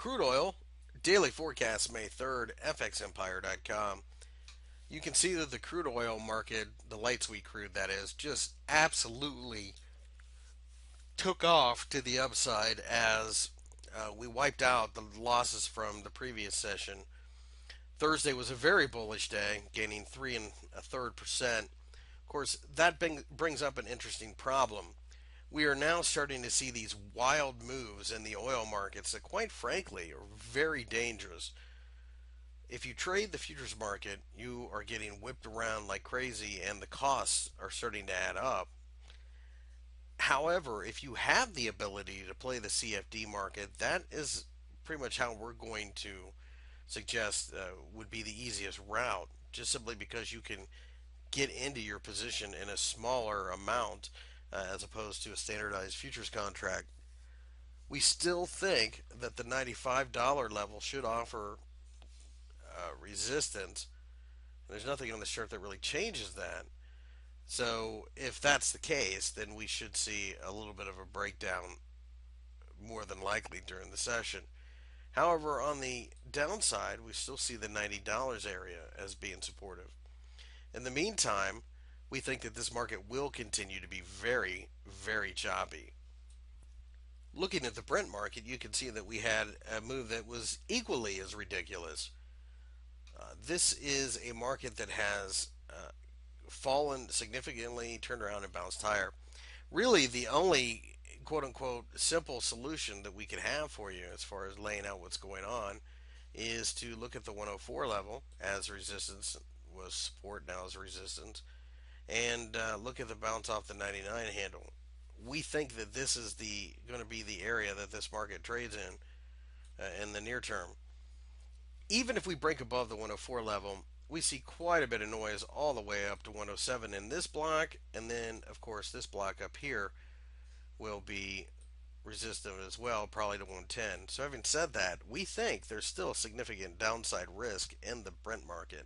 Crude oil, daily forecast May 3rd, fxempire.com. You can see that the crude oil market, the light sweet crude that is, just absolutely took off to the upside as we wiped out the losses from the previous session. Thursday was a very bullish day, gaining 3.33%. Of course, that brings up an interesting problem. We are now starting to see these wild moves in the oil markets that, quite frankly, are very dangerous. If you trade the futures market, you are getting whipped around like crazy and the costs are starting to add up. However, if you have the ability to play the CFD market, that is pretty much how we're going to suggest would be the easiest route, just simply because you can get into your position in a smaller amount as opposed to a standardized futures contract. We still think that the $95 level should offer resistance. There's nothing on the chart that really changes that. So if that's the case, then we should see a little bit of a breakdown more than likely during the session. However, on the downside, we still see the $90 area as being supportive. In the meantime, we think that this market will continue to be very, very choppy. Looking at the Brent market, you can see that we had a move that was equally as ridiculous. This is a market that has fallen significantly, turned around and bounced higher. Really, the only quote unquote simple solution that we could have for you as far as laying out what's going on is to look at the 104 level as resistance, was support, now as resistance, and look at the bounce off the 99 handle. We think that this is the going to be the area that this market trades in the near term. Even if we break above the 104 level, we see quite a bit of noise all the way up to 107 in this block, and then of course this block up here will be resistant as well, probably to 110. So having said that, we think there's still significant downside risk in the Brent market.